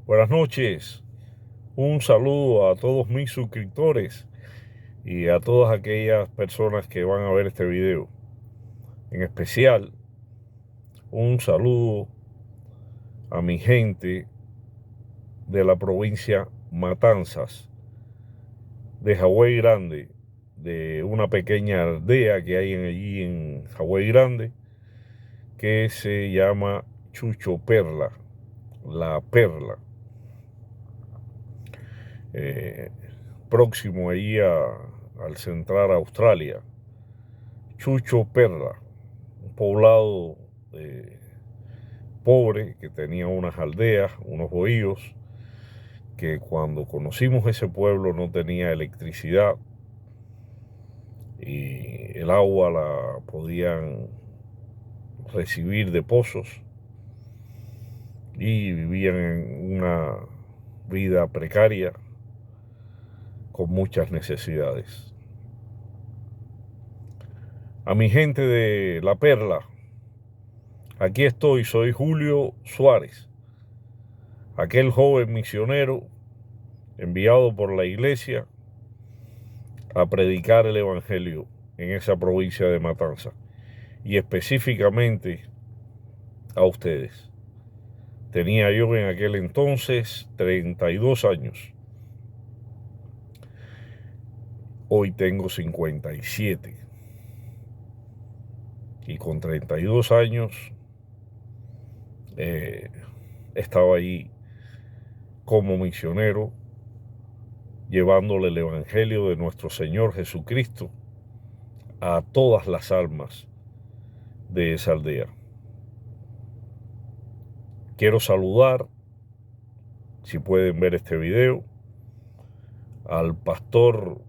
Buenas noches, un saludo a todos mis suscriptores y a todas aquellas personas que van a ver este video. En especial, un saludo a mi gente de la provincia Matanzas, de Hawái Grande, de una pequeña aldea que hay allí en Hawái Grande, que se llama Chucho Perla, La Perla. Próximo allí al centrar Australia. Chucho Perla, un poblado pobre que tenía unas aldeas, unos bohíos, que cuando conocimos ese pueblo no tenía electricidad y el agua la podían recibir de pozos y vivían en una vida precaria con muchas necesidades. A mi gente de La Perla, aquí estoy, soy Julio Suárez, aquel joven misionero enviado por la iglesia a predicar el evangelio en esa provincia de Matanzas y específicamente a ustedes. Tenía yo en aquel entonces 32 años. Hoy tengo 57. Y con 32 años estaba allí como misionero llevándole el evangelio de nuestro Señor Jesucristo a todas las almas de esa aldea. Quiero saludar, si pueden ver este video, al pastor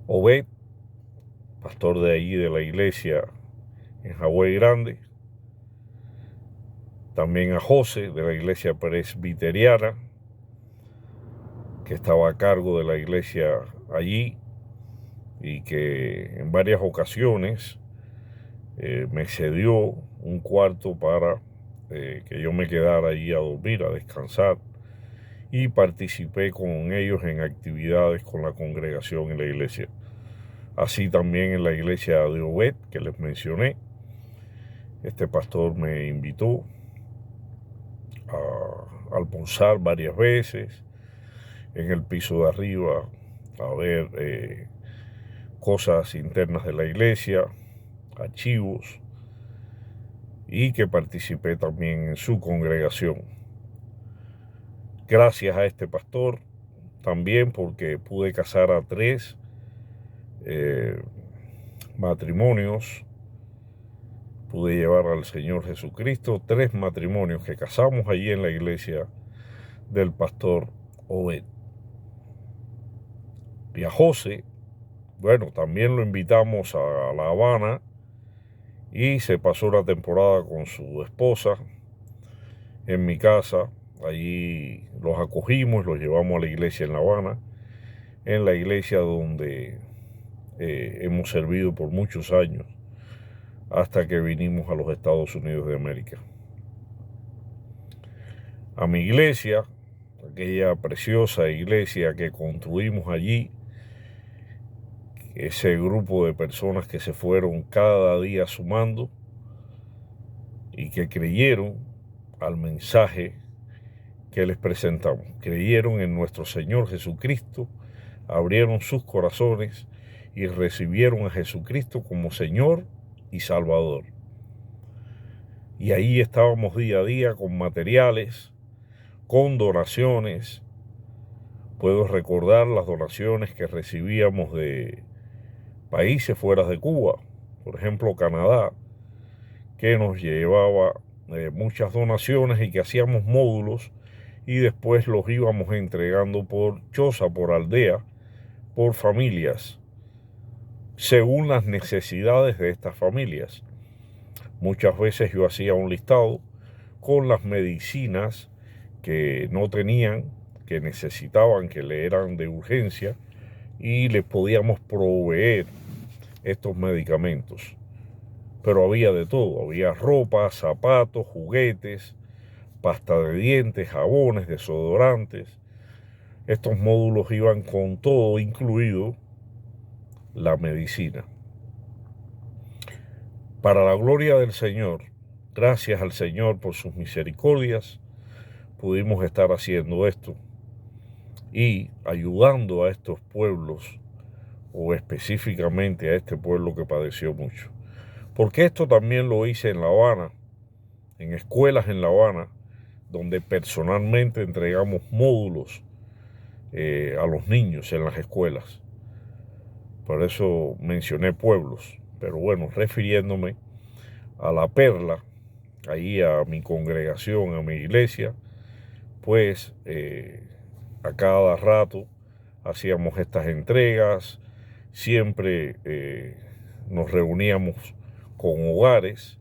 Obed, pastor de allí de la iglesia en Hawái Grande, también a José de la iglesia presbiteriana, que estaba a cargo de la iglesia allí y que en varias ocasiones me cedió un cuarto para que yo me quedara allí a dormir, a descansar, y participé con ellos en actividades con la congregación en la iglesia. Así también en la iglesia de Obed, que les mencioné, este pastor me invitó a almorzar varias veces en el piso de arriba, a ver cosas internas de la iglesia, archivos, y que participé también en su congregación. Gracias a este pastor también, porque pude casar a 3 matrimonios, pude llevar al Señor Jesucristo 3 matrimonios que casamos allí en la iglesia del pastor Obed. Y a José, bueno, también lo invitamos a La Habana y se pasó una temporada con su esposa en mi casa. Allí los acogimos, los llevamos a la iglesia en La Habana, en la iglesia donde hemos servido por muchos años, hasta que vinimos a los Estados Unidos de América. A mi iglesia, aquella preciosa iglesia que construimos allí, ese grupo de personas que se fueron cada día sumando y que creyeron al mensaje que les presentamos, creyeron en nuestro Señor Jesucristo, abrieron sus corazones y recibieron a Jesucristo como Señor y Salvador. Y ahí estábamos día a día con materiales, con donaciones. Puedo recordar las donaciones que recibíamos de países fuera de Cuba, por ejemplo Canadá, que nos llevaba muchas donaciones y que hacíamos módulos y después los íbamos entregando por choza, por aldea, por familias, según las necesidades de estas familias. Muchas veces yo hacía un listado con las medicinas que no tenían, que necesitaban, que le eran de urgencia, y les podíamos proveer estos medicamentos. Pero había de todo, había ropa, zapatos, juguetes, pasta de dientes, jabones, desodorantes. Estos módulos iban con todo incluido la medicina. Para la gloria del Señor, gracias al Señor por sus misericordias, pudimos estar haciendo esto y ayudando a estos pueblos, o específicamente a este pueblo que padeció mucho. Porque esto también lo hice en La Habana, en escuelas en La Habana, donde personalmente entregamos módulos a los niños en las escuelas. Por eso mencioné pueblos, pero bueno, refiriéndome a La Perla, ahí a mi congregación, a mi iglesia, pues a cada rato hacíamos estas entregas, siempre nos reuníamos con hogares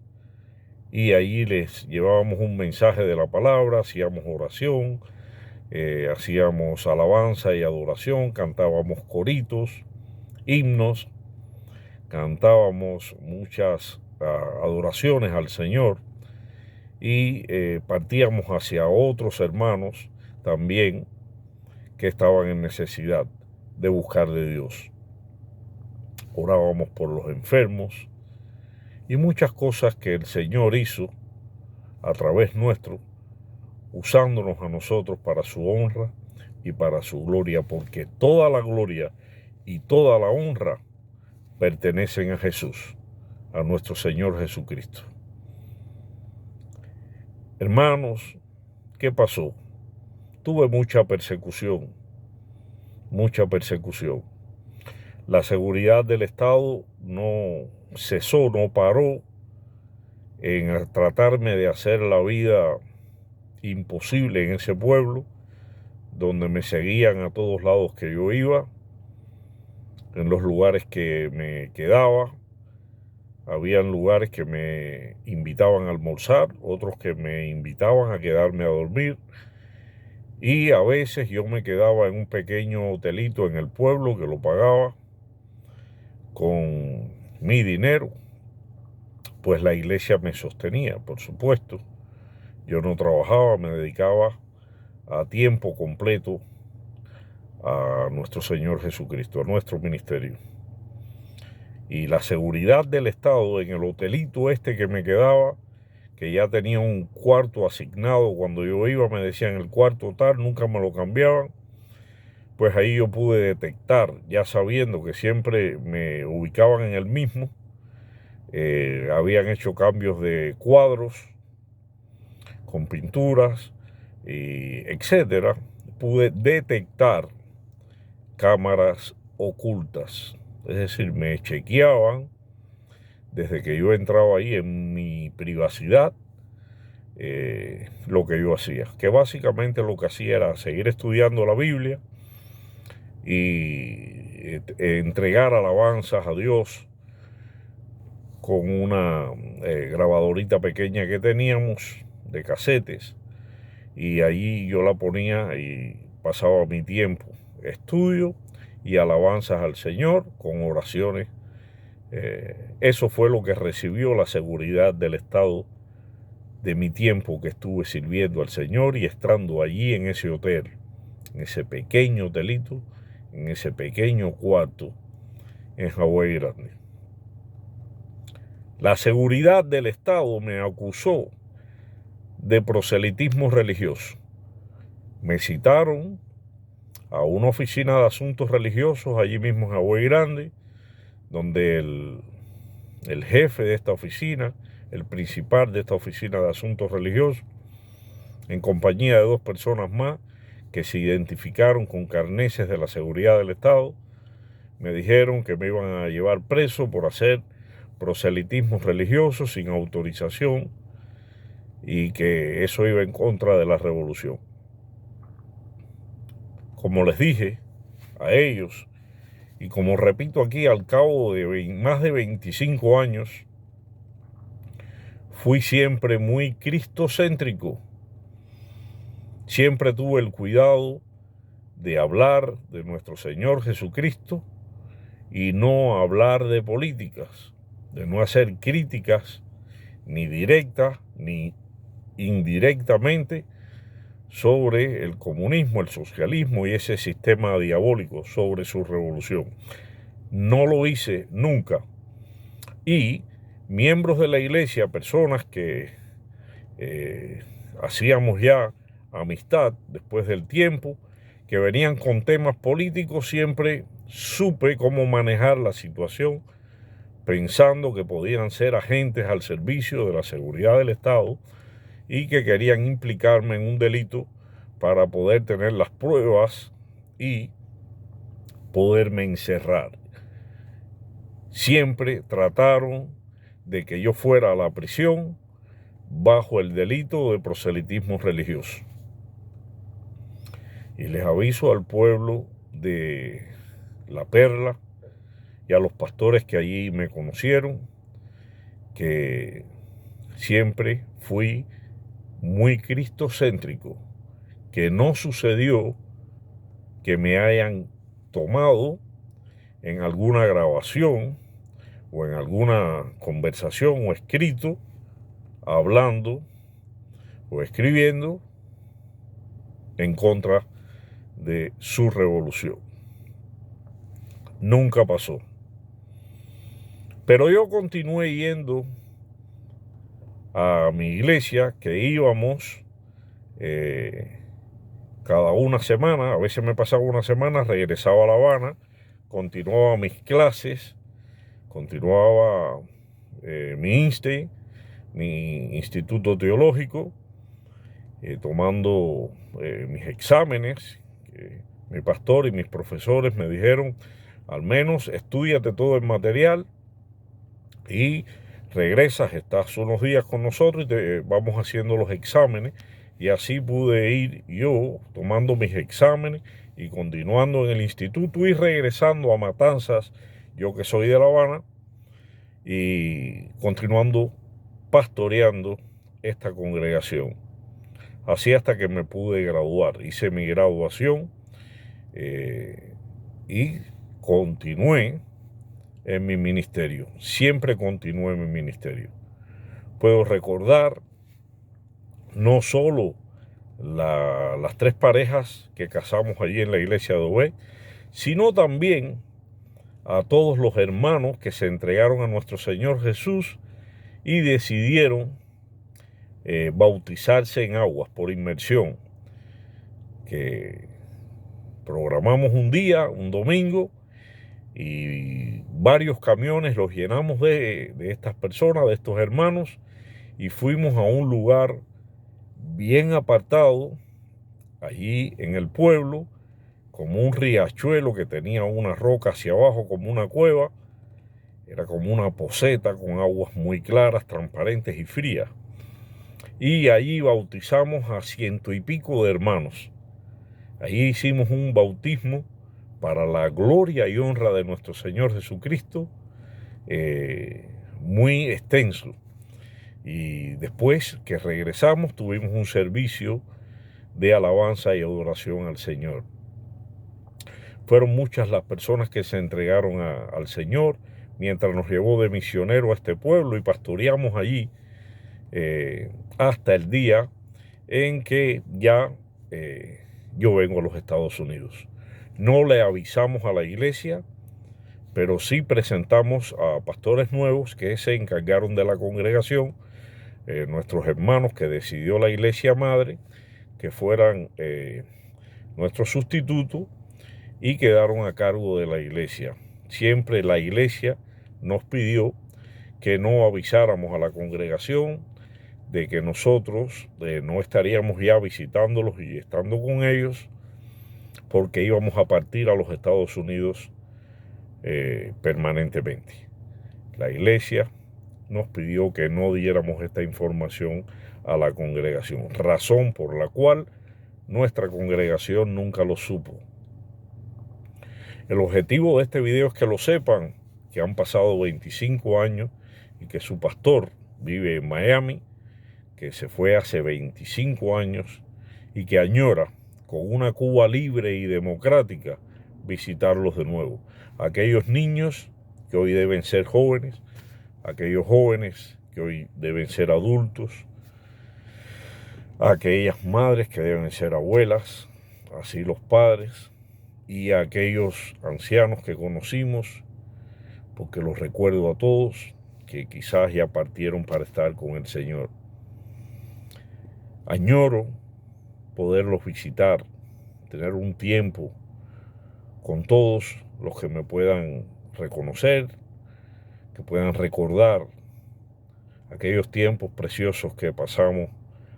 y ahí les llevábamos un mensaje de la palabra, hacíamos oración, hacíamos alabanza y adoración, cantábamos coritos, himnos, cantábamos muchas adoraciones al Señor y partíamos hacia otros hermanos también que estaban en necesidad de buscar de Dios. Orábamos por los enfermos y muchas cosas que el Señor hizo a través nuestro, usándonos a nosotros para su honra y para su gloria, porque toda la gloria y toda la honra pertenecen a Jesús, a nuestro Señor Jesucristo. Hermanos, ¿qué pasó? Tuve mucha persecución, mucha persecución. La seguridad del Estado no cesó, no paró en tratarme de hacer la vida imposible en ese pueblo, donde me seguían a todos lados que yo iba, en los lugares que me quedaba. Habían lugares que me invitaban a almorzar, otros que me invitaban a quedarme a dormir. Y a veces yo me quedaba en un pequeño hotelito en el pueblo que lo pagaba con mi dinero, pues la iglesia me sostenía, por supuesto. Yo no trabajaba, me dedicaba a tiempo completo a nuestro Señor Jesucristo, a nuestro ministerio. Y la seguridad del Estado en el hotelito este que me quedaba, que ya tenía un cuarto asignado, cuando yo iba me decían el cuarto tal, nunca me lo cambiaban, pues ahí yo pude detectar, ya sabiendo que siempre me ubicaban en el mismo, habían hecho cambios de cuadros, con pinturas, y etcétera, pude detectar cámaras ocultas. Es decir, me chequeaban desde que yo entraba ahí en mi privacidad, lo que yo hacía. Que básicamente lo que hacía era seguir estudiando la Biblia y entregar alabanzas a Dios con una grabadorita pequeña que teníamos de casetes. Y allí yo la ponía y pasaba mi tiempo, estudio y alabanzas al Señor con oraciones. Eso fue lo que recibió la seguridad del Estado de mi tiempo que estuve sirviendo al Señor y estando allí en ese hotel, en ese pequeño hotelito, en ese pequeño cuarto en Hawái Grande. La seguridad del Estado me acusó de proselitismo religioso. Me citaron a una oficina de asuntos religiosos allí mismo en Hawái Grande, donde el jefe de esta oficina, el principal de esta oficina de asuntos religiosos, en compañía de 2 personas más que se identificaron con carneses de la seguridad del Estado, me dijeron que me iban a llevar preso por hacer proselitismo religioso sin autorización y que eso iba en contra de la revolución. Como les dije a ellos, y como repito aquí, al cabo de más de 25 años, fui siempre muy cristocéntrico. Siempre tuve el cuidado de hablar de nuestro Señor Jesucristo y no hablar de políticas, de no hacer críticas ni directas ni indirectamente sobre el comunismo, el socialismo y ese sistema diabólico sobre su revolución. No lo hice nunca. Y miembros de la iglesia, personas que hacíamos ya amistad después del tiempo, que venían con temas políticos, siempre supe cómo manejar la situación, pensando que podían ser agentes al servicio de la seguridad del Estado y que querían implicarme en un delito para poder tener las pruebas y poderme encerrar. Siempre trataron de que yo fuera a la prisión bajo el delito de proselitismo religioso. Y les aviso al pueblo de La Perla y a los pastores que allí me conocieron que siempre fui muy cristocéntrico, que no sucedió que me hayan tomado en alguna grabación o en alguna conversación o escrito, hablando o escribiendo en contra de su revolución. Nunca pasó. Pero yo continué yendo a mi iglesia, que íbamos cada una semana. A veces me pasaba una semana, regresaba a La Habana, continuaba mis clases, continuaba mi INSTE, mi instituto teológico, tomando mis exámenes. Mi pastor y mis profesores me dijeron, al menos estúdiate todo el material y regresas, estás unos días con nosotros y te vamos haciendo los exámenes. Y así pude ir yo tomando mis exámenes y continuando en el instituto y regresando a Matanzas, yo que soy de La Habana, y continuando pastoreando esta congregación. Así hasta que me pude graduar. Hice mi graduación y continué en mi ministerio. Siempre continué en mi ministerio. Puedo recordar no solo las 3 parejas que casamos allí en la iglesia de Obed, sino también a todos los hermanos que se entregaron a nuestro Señor Jesús y decidieron bautizarse en aguas por inmersión, que programamos un día, un domingo, y varios camiones los llenamos de estas personas, de estos hermanos, y fuimos a un lugar bien apartado, allí en el pueblo, como un riachuelo que tenía una roca hacia abajo, como una cueva. Era como una poceta con aguas muy claras, transparentes y frías. Y allí bautizamos a 100 y pico de hermanos. Allí hicimos un bautismo para la gloria y honra de nuestro Señor Jesucristo, muy extenso. Y después que regresamos tuvimos un servicio de alabanza y adoración al Señor. Fueron muchas las personas que se entregaron al Señor mientras nos llevó de misionero a este pueblo y pastoreamos allí hasta el día en que ya yo vengo a los Estados Unidos. No le avisamos a la iglesia, pero sí presentamos a pastores nuevos que se encargaron de la congregación, nuestros hermanos que decidió la iglesia madre, que fueran nuestros sustitutos y quedaron a cargo de la iglesia. Siempre la iglesia nos pidió que no avisáramos a la congregación de que nosotros no estaríamos ya visitándolos y estando con ellos, porque íbamos a partir a los Estados Unidos permanentemente. La iglesia nos pidió que no diéramos esta información a la congregación, razón por la cual nuestra congregación nunca lo supo. El objetivo de este video es que lo sepan, que han pasado 25 años y que su pastor vive en Miami, que se fue hace 25 años y que añora con una Cuba libre y democrática visitarlos de nuevo. Aquellos niños que hoy deben ser jóvenes, aquellos jóvenes que hoy deben ser adultos, a aquellas madres que deben ser abuelas, así los padres, y a aquellos ancianos que conocimos, porque los recuerdo a todos, que quizás ya partieron para estar con el Señor. Añoro poderlos visitar, tener un tiempo con todos los que me puedan reconocer, que puedan recordar aquellos tiempos preciosos que pasamos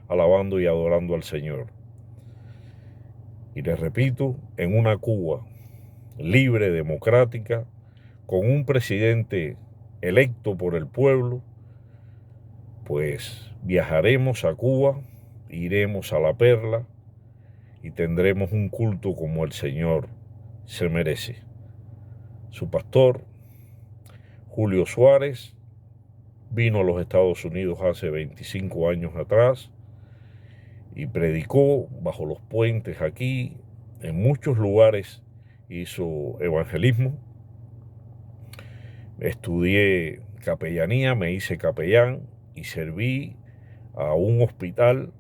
alabando y adorando al Señor. Y les repito, en una Cuba libre, democrática, con un presidente electo por el pueblo, pues viajaremos a Cuba, iremos a La Perla y tendremos un culto como el Señor se merece. Su pastor, Julio Suárez, vino a los Estados Unidos hace 25 años atrás y predicó bajo los puentes aquí, en muchos lugares hizo evangelismo. Estudié capellanía, me hice capellán y serví a un hospital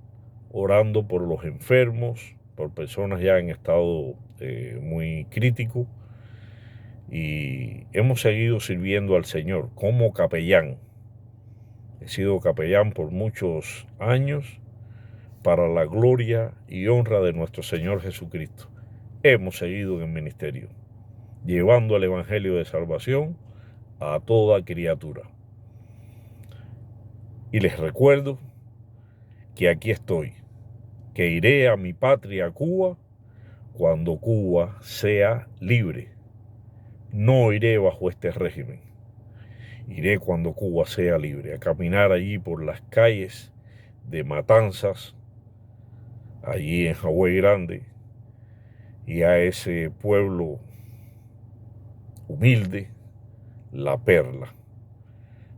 orando por los enfermos, por personas ya en estado muy crítico, y hemos seguido sirviendo al Señor como capellán. He sido capellán por muchos años para la gloria y honra de nuestro Señor Jesucristo. Hemos seguido en el ministerio, llevando el evangelio de salvación a toda criatura. Y les recuerdo que aquí estoy, que iré a mi patria, Cuba, cuando Cuba sea libre. No iré bajo este régimen. Iré cuando Cuba sea libre, a caminar allí por las calles de Matanzas, allí en Hawái Grande, y a ese pueblo humilde, La Perla,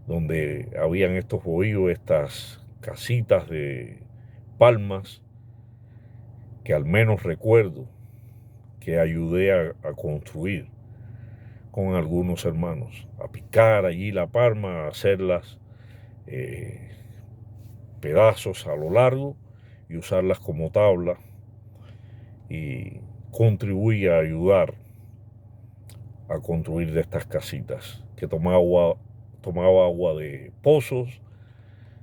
donde habían estos bohíos, estas casitas de palmas, que al menos recuerdo que ayudé a construir con algunos hermanos, a picar allí la palma, a hacerlas pedazos a lo largo y usarlas como tabla, y contribuí a ayudar a construir de estas casitas, que tomaba agua de pozos,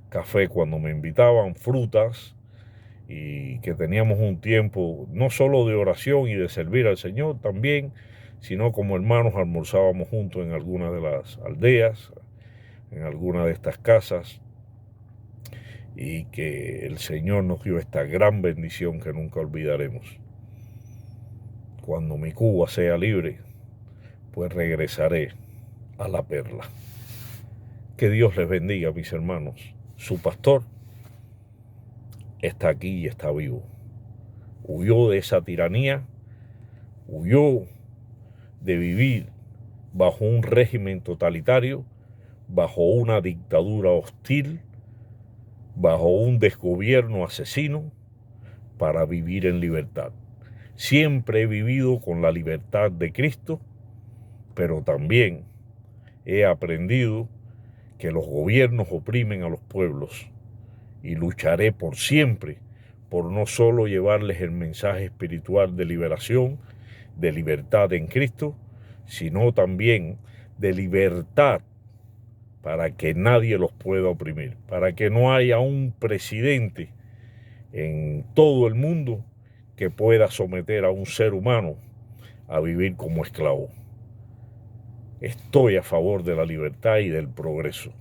café cuando me invitaban, frutas, y que teníamos un tiempo no solo de oración y de servir al Señor también, sino como hermanos almorzábamos juntos en algunas de las aldeas, en alguna de estas casas, y que el Señor nos dio esta gran bendición que nunca olvidaremos. Cuando mi Cuba sea libre, pues regresaré a La Perla. Que Dios les bendiga, mis hermanos. Su pastor está aquí y está vivo. Huyó de esa tiranía, huyó de vivir bajo un régimen totalitario, bajo una dictadura hostil, bajo un desgobierno asesino, para vivir en libertad. Siempre he vivido con la libertad de Cristo, pero también he aprendido que los gobiernos oprimen a los pueblos, y lucharé por siempre por no solo llevarles el mensaje espiritual de liberación, de libertad en Cristo, sino también de libertad para que nadie los pueda oprimir, para que no haya un presidente en todo el mundo que pueda someter a un ser humano a vivir como esclavo. Estoy a favor de la libertad y del progreso,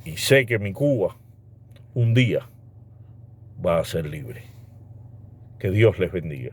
y sé que mi Cuba un día va a ser libre. Que Dios les bendiga.